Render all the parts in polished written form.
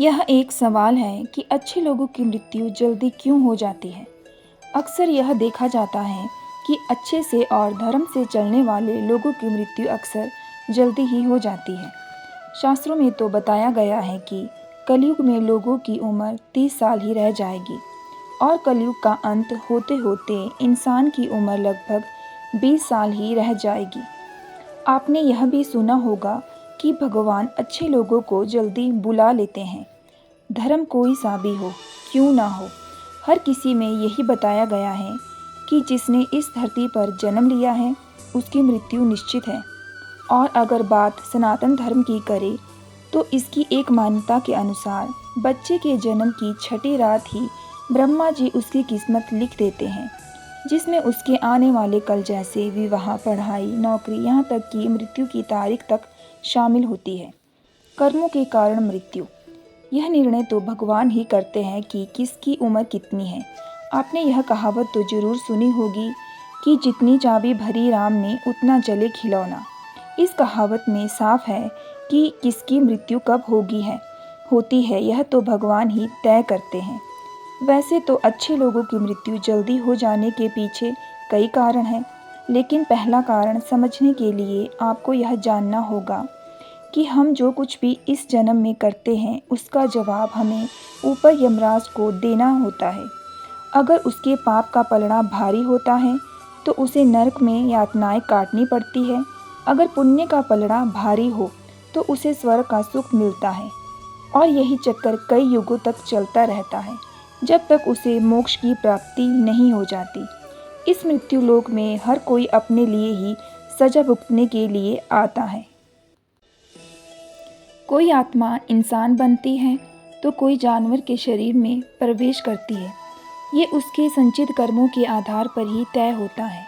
यह एक सवाल है कि अच्छे लोगों की मृत्यु जल्दी क्यों हो जाती है। अक्सर यह देखा जाता है कि अच्छे से और धर्म से चलने वाले लोगों की मृत्यु अक्सर जल्दी ही हो जाती है। शास्त्रों में तो बताया गया है कि कलयुग में लोगों की उम्र 30 साल ही रह जाएगी और कलयुग का अंत होते होते इंसान की उम्र लगभग 20 साल ही रह जाएगी। आपने यह भी सुना होगा कि भगवान अच्छे लोगों को जल्दी बुला लेते हैं। धर्म कोई सा भी हो, क्यों ना हो, हर किसी में यही बताया गया है कि जिसने इस धरती पर जन्म लिया है उसकी मृत्यु निश्चित है। और अगर बात सनातन धर्म की करें तो इसकी एक मान्यता के अनुसार बच्चे के जन्म की छठी रात ही ब्रह्मा जी उसकी किस्मत लिख देते हैं, जिसमें उसके आने वाले कल जैसे विवाह, पढ़ाई, नौकरी, यहाँ तक कि मृत्यु की तारीख तक शामिल होती है। कर्मों के कारण मृत्यु, यह निर्णय तो भगवान ही करते हैं कि किसकी उम्र कितनी है। आपने यह कहावत तो जरूर सुनी होगी कि जितनी चाबी भरी राम ने उतना जले खिलौना। इस कहावत में साफ है कि किसकी मृत्यु कब होती है यह तो भगवान ही तय करते हैं। वैसे तो अच्छे लोगों की मृत्यु जल्दी हो जाने के पीछे कई कारण हैं, लेकिन पहला कारण समझने के लिए आपको यह जानना होगा कि हम जो कुछ भी इस जन्म में करते हैं उसका जवाब हमें ऊपर यमराज को देना होता है। अगर उसके पाप का पलड़ा भारी होता है तो उसे नरक में यातनाएं काटनी पड़ती है। अगर पुण्य का पलड़ा भारी हो तो उसे स्वर्ग का सुख मिलता है। और यही चक्कर कई युगों तक चलता रहता है जब तक उसे मोक्ष की प्राप्ति नहीं हो जाती। इस मृत्यु लोक में हर कोई अपने लिए ही सजा भुगतने के लिए आता है। कोई आत्मा इंसान बनती है तो कोई जानवर के शरीर में प्रवेश करती है। ये उसके संचित कर्मों के आधार पर ही तय होता है।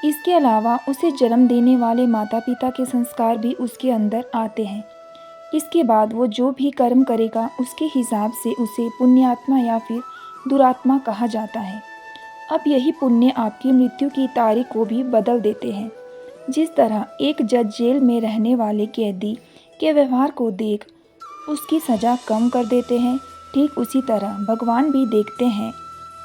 इसके अलावा उसे जन्म देने वाले माता पिता के संस्कार भी उसके अंदर आते हैं। इसके बाद वो जो भी कर्म करेगा उसके हिसाब से उसे पुण्यात्मा या फिर दुरात्मा कहा जाता है। अब यही पुण्य आपकी मृत्यु की तारीख को भी बदल देते हैं। जिस तरह एक जज जेल में रहने वाले कैदी के व्यवहार को देख उसकी सज़ा कम कर देते हैं, ठीक उसी तरह भगवान भी देखते हैं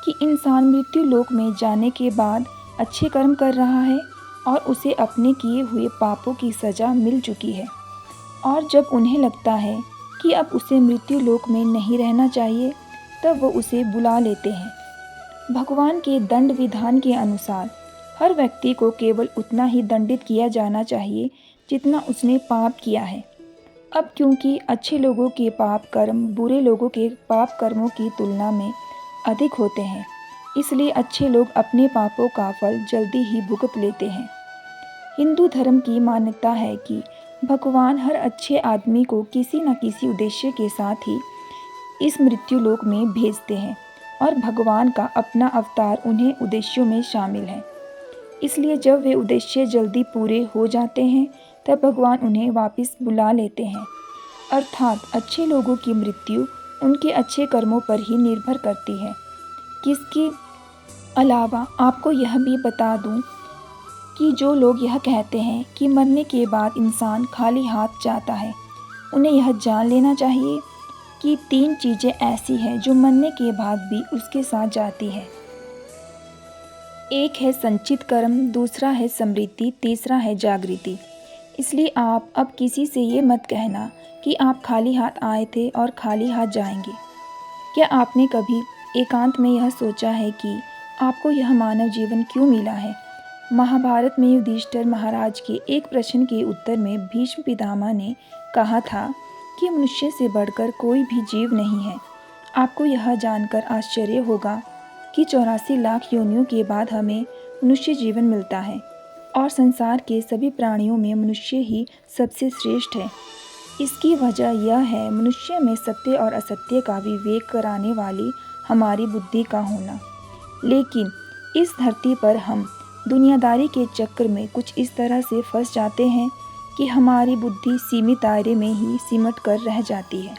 कि इंसान मृत्यु लोक में जाने के बाद अच्छे कर्म कर रहा है और उसे अपने किए हुए पापों की सज़ा मिल चुकी है। और जब उन्हें लगता है कि अब उसे मृत्यु लोक में नहीं रहना चाहिए तब वो उसे बुला लेते हैं। भगवान के दंड विधान के अनुसार हर व्यक्ति को केवल उतना ही दंडित किया जाना चाहिए जितना उसने पाप किया है। अब क्योंकि अच्छे लोगों के पाप कर्म बुरे लोगों के पाप कर्मों की तुलना में अधिक होते हैं, इसलिए अच्छे लोग अपने पापों का फल जल्दी ही भुगत लेते हैं। हिंदू धर्म की मान्यता है कि भगवान हर अच्छे आदमी को किसी न किसी उद्देश्य के साथ ही इस मृत्यु लोक में भेजते हैं और भगवान का अपना अवतार उन्हें उद्देश्यों में शामिल है। इसलिए जब वे उद्देश्य जल्दी पूरे हो जाते हैं तब भगवान उन्हें वापस बुला लेते हैं। अर्थात अच्छे लोगों की मृत्यु उनके अच्छे कर्मों पर ही निर्भर करती है। किसके अलावा आपको यह भी बता दूं कि जो लोग यह कहते हैं कि मरने के बाद इंसान खाली हाथ जाता है, उन्हें यह जान लेना चाहिए कि 3 चीज़ें ऐसी हैं जो मरने के बाद भी उसके साथ जाती है। एक है संचित कर्म, दूसरा है स्मृति, तीसरा है जागृति। इसलिए आप अब किसी से ये मत कहना कि आप खाली हाथ आए थे और खाली हाथ जाएंगे। क्या आपने कभी एकांत में यह सोचा है कि आपको यह मानव जीवन क्यों मिला है? महाभारत में युधिष्ठिर महाराज के एक प्रश्न के उत्तर में भीष्म पितामह ने कहा था कि मनुष्य से बढ़कर कोई भी जीव नहीं है। आपको यह जानकर आश्चर्य होगा कि 84 लाख योनियों के बाद हमें मनुष्य जीवन मिलता है और संसार के सभी प्राणियों में मनुष्य ही सबसे श्रेष्ठ है। इसकी वजह यह है मनुष्य में सत्य और असत्य का विवेक कराने वाली हमारी बुद्धि का होना। लेकिन इस धरती पर हम दुनियादारी के चक्कर में कुछ इस तरह से फंस जाते हैं कि हमारी बुद्धि सीमित दायरे में ही सिमट कर रह जाती है।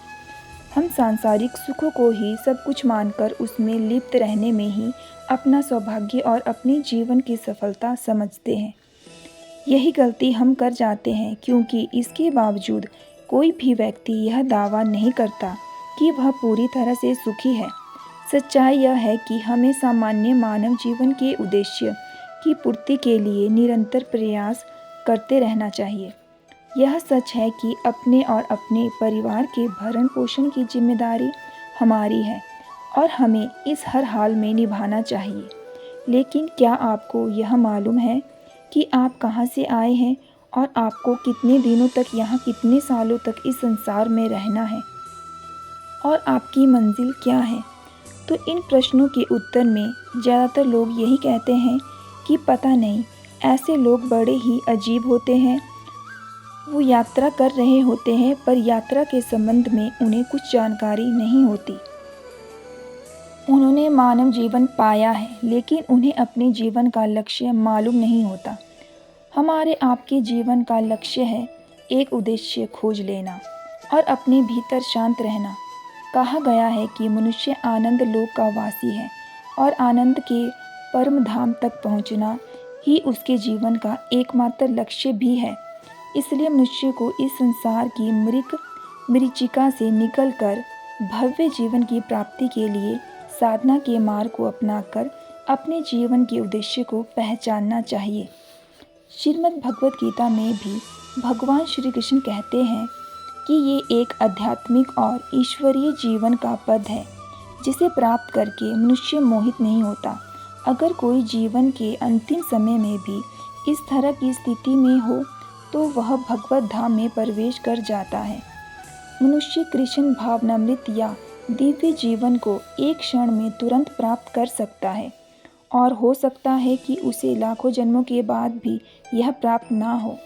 हम सांसारिक सुखों को ही सब कुछ मानकर उसमें लिप्त रहने में ही अपना सौभाग्य और अपने जीवन की सफलता समझते हैं। यही गलती हम कर जाते हैं क्योंकि इसके बावजूद कोई भी व्यक्ति यह दावा नहीं करता कि वह पूरी तरह से सुखी है। सच्चाई यह है कि हमें सामान्य मानव जीवन के उद्देश्य की पूर्ति के लिए निरंतर प्रयास करते रहना चाहिए। यह सच है कि अपने और अपने परिवार के भरण पोषण की जिम्मेदारी हमारी है और हमें इस हर हाल में निभाना चाहिए। लेकिन क्या आपको यह मालूम है कि आप कहाँ से आए हैं और आपको कितने दिनों तक यहाँ कितने सालों तक इस संसार में रहना है और आपकी मंजिल क्या है? तो इन प्रश्नों के उत्तर में ज़्यादातर लोग यही कहते हैं कि पता नहीं। ऐसे लोग बड़े ही अजीब होते हैं। वो यात्रा कर रहे होते हैं पर यात्रा के संबंध में उन्हें कुछ जानकारी नहीं होती। उन्होंने मानव जीवन पाया है लेकिन उन्हें अपने जीवन का लक्ष्य मालूम नहीं होता। हमारे आपके जीवन का लक्ष्य है एक उद्देश्य खोज लेना और अपने भीतर शांत रहना। कहा गया है कि मनुष्य आनंद लोक का वासी है और आनंद के परम धाम तक पहुंचना ही उसके जीवन का एकमात्र लक्ष्य भी है। इसलिए मनुष्य को इस संसार की मरीचिका से निकलकर भव्य जीवन की प्राप्ति के लिए साधना के मार्ग को अपनाकर अपने जीवन के उद्देश्य को पहचानना चाहिए। श्रीमद् भगवत गीता में भी भगवान श्री कृष्ण कहते हैं कि ये एक आध्यात्मिक और ईश्वरीय जीवन का पद है जिसे प्राप्त करके मनुष्य मोहित नहीं होता। अगर कोई जीवन के अंतिम समय में भी इस तरह की स्थिति में हो तो वह भगवत धाम में प्रवेश कर जाता है। मनुष्य कृष्ण भावनामृत या दिव्य जीवन को एक क्षण में तुरंत प्राप्त कर सकता है और हो सकता है कि उसे लाखों जन्मों के बाद भी यह प्राप्त ना हो।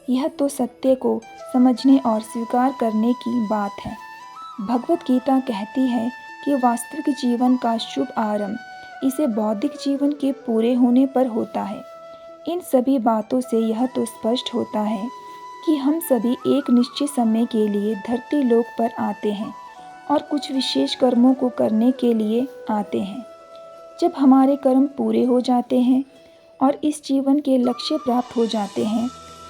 यह तो सत्य को समझने और स्वीकार करने की बात है। भगवत गीता कहती है कि वास्तविक जीवन का शुभ आरंभ इसे बौद्धिक जीवन के पूरे होने पर होता है। इन सभी बातों से यह तो स्पष्ट होता है कि हम सभी एक निश्चित समय के लिए धरती लोक पर आते हैं और कुछ विशेष कर्मों को करने के लिए आते हैं। जब हमारे कर्म पूरे हो जाते हैं और इस जीवन के लक्ष्य प्राप्त हो जाते हैं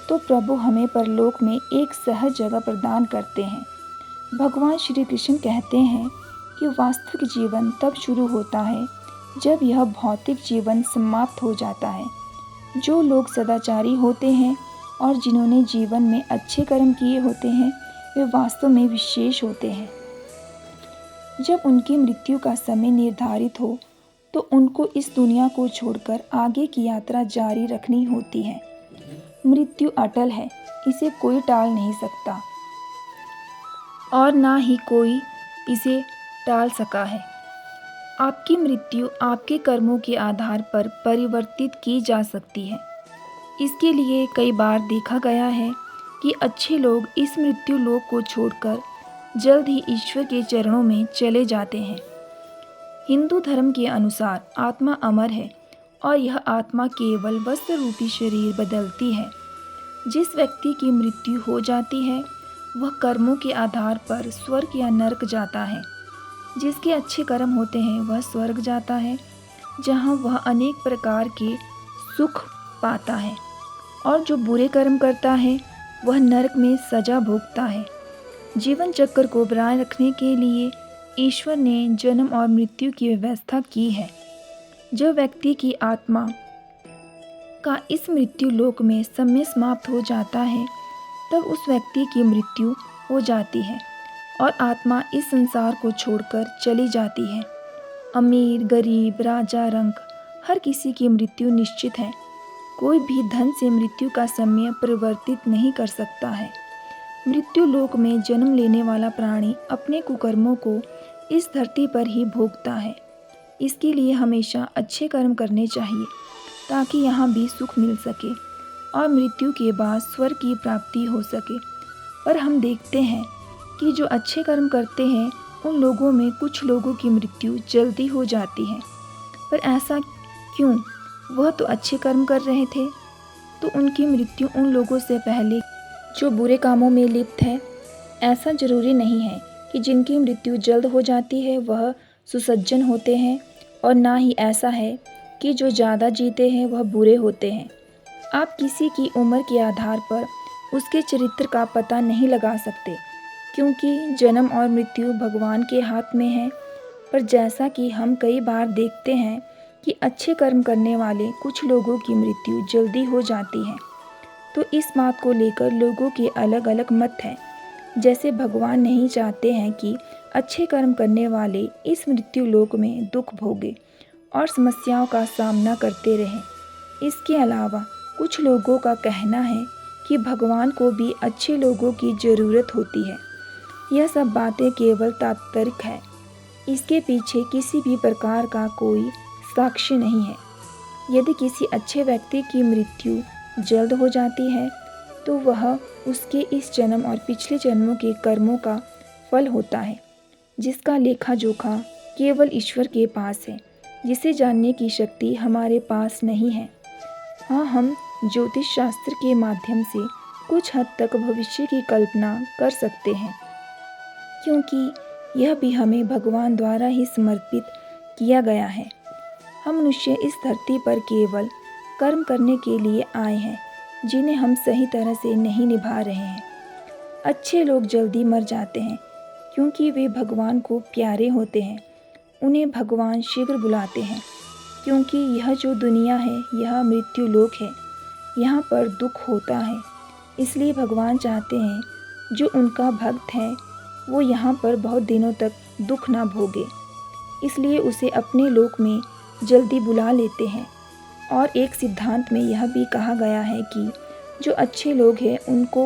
तो प्रभु हमें परलोक में एक सहज जगह प्रदान करते हैं। भगवान श्री कृष्ण कहते हैं कि वास्तविक जीवन तब शुरू होता है जब यह भौतिक जीवन समाप्त हो जाता है। जो लोग सदाचारी होते हैं और जिन्होंने जीवन में अच्छे कर्म किए होते हैं वे वास्तव में विशेष होते हैं। जब उनकी मृत्यु का समय निर्धारित हो तो उनको इस दुनिया को छोड़कर आगे की यात्रा जारी रखनी होती है। मृत्यु अटल है, इसे कोई टाल नहीं सकता और ना ही कोई इसे टाल सका है। आपकी मृत्यु आपके कर्मों के आधार पर परिवर्तित की जा सकती है। इसके लिए कई बार देखा गया है कि अच्छे लोग इस मृत्यु लोक को छोड़कर जल्द ही ईश्वर के चरणों में चले जाते हैं। हिंदू धर्म के अनुसार आत्मा अमर है और यह आत्मा केवल वस्त्र रूपी शरीर बदलती है। जिस व्यक्ति की मृत्यु हो जाती है वह कर्मों के आधार पर स्वर्ग या नरक जाता है। जिसके अच्छे कर्म होते हैं वह स्वर्ग जाता है जहाँ वह अनेक प्रकार के सुख पाता है और जो बुरे कर्म करता है वह नरक में सजा भोगता है। जीवन चक्र को बनाए रखने के लिए ईश्वर ने जन्म और मृत्यु की व्यवस्था की है। जब व्यक्ति की आत्मा का इस मृत्यु लोक में समय समाप्त हो जाता है तब उस व्यक्ति की मृत्यु हो जाती है और आत्मा इस संसार को छोड़कर चली जाती है। अमीर, गरीब, राजा, रंक हर किसी की मृत्यु निश्चित है। कोई भी धन से मृत्यु का समय परिवर्तित नहीं कर सकता है। मृत्यु लोक में जन्म लेने वाला प्राणी अपने कुकर्मों को इस धरती पर ही भोगता है। इसके लिए हमेशा अच्छे कर्म करने चाहिए ताकि यहाँ भी सुख मिल सके और मृत्यु के बाद स्वर्ग की प्राप्ति हो सके। पर हम देखते हैं कि जो अच्छे कर्म करते हैं उन लोगों में कुछ लोगों की मृत्यु जल्दी हो जाती है। पर ऐसा क्यों? वह तो अच्छे कर्म कर रहे थे, तो उनकी मृत्यु उन लोगों से पहले जो बुरे कामों में लिप्त है। ऐसा जरूरी नहीं है कि जिनकी मृत्यु जल्द हो जाती है वह सुसज्जन होते हैं और ना ही ऐसा है कि जो ज़्यादा जीते हैं वह बुरे होते हैं। आप किसी की उम्र के आधार पर उसके चरित्र का पता नहीं लगा सकते। क्योंकि जन्म और मृत्यु भगवान के हाथ में है। पर जैसा कि हम कई बार देखते हैं कि अच्छे कर्म करने वाले कुछ लोगों की मृत्यु जल्दी हो जाती है, तो इस बात को लेकर लोगों के अलग अलग मत हैं। जैसे भगवान नहीं चाहते हैं कि अच्छे कर्म करने वाले इस मृत्यु लोक में दुख भोगे और समस्याओं का सामना करते रहें। इसके अलावा कुछ लोगों का कहना है कि भगवान को भी अच्छे लोगों की ज़रूरत होती है। यह सब बातें केवल तात्पर्यिक है, इसके पीछे किसी भी प्रकार का कोई साक्ष्य नहीं है। यदि किसी अच्छे व्यक्ति की मृत्यु जल्द हो जाती है तो वह उसके इस जन्म और पिछले जन्मों के कर्मों का फल होता है, जिसका लेखा जोखा केवल ईश्वर के पास है, जिसे जानने की शक्ति हमारे पास नहीं है। हाँ, हम ज्योतिष शास्त्र के माध्यम से कुछ हद तक भविष्य की कल्पना कर सकते हैं, क्योंकि यह भी हमें भगवान द्वारा ही समर्पित किया गया है। हम मनुष्य इस धरती पर केवल कर्म करने के लिए आए हैं, जिन्हें हम सही तरह से नहीं निभा रहे हैं। अच्छे लोग जल्दी मर जाते हैं क्योंकि वे भगवान को प्यारे होते हैं। उन्हें भगवान शीघ्र बुलाते हैं, क्योंकि यह जो दुनिया है यह मृत्यु लोक है, यहाँ पर दुख होता है। इसलिए भगवान चाहते हैं जो उनका भक्त है वो यहाँ पर बहुत दिनों तक दुख ना भोगे, इसलिए उसे अपने लोक में जल्दी बुला लेते हैं। और एक सिद्धांत में यह भी कहा गया है कि जो अच्छे लोग हैं उनको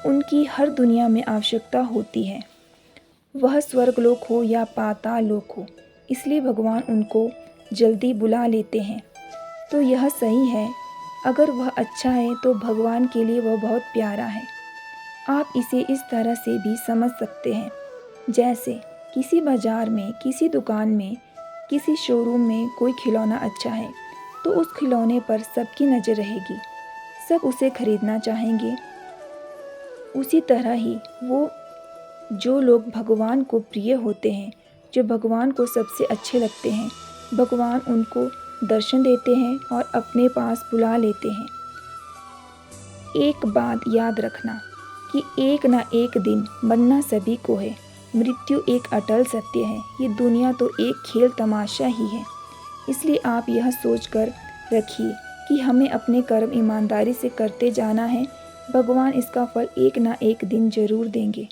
उनकी हर दुनिया में आवश्यकता होती है, वह स्वर्गलोक हो या पाताल लोक हो, इसलिए भगवान उनको जल्दी बुला लेते हैं। तो यह सही है, अगर वह अच्छा है तो भगवान के लिए वह बहुत प्यारा है। आप इसे इस तरह से भी समझ सकते हैं, जैसे किसी बाज़ार में, किसी दुकान में, किसी शोरूम में कोई खिलौना अच्छा है तो उस खिलौने पर सबकी नज़र रहेगी, सब उसे खरीदना चाहेंगे। उसी तरह ही वो जो लोग भगवान को प्रिय होते हैं, जो भगवान को सबसे अच्छे लगते हैं, भगवान उनको दर्शन देते हैं और अपने पास बुला लेते हैं। एक बात याद रखना कि एक ना एक दिन मरना सभी को है। मृत्यु एक अटल सत्य है। ये दुनिया तो एक खेल तमाशा ही है। इसलिए आप यह सोचकर रखिए कि हमें अपने कर्म ईमानदारी से करते जाना है। भगवान इसका फल एक ना एक दिन जरूर देंगे।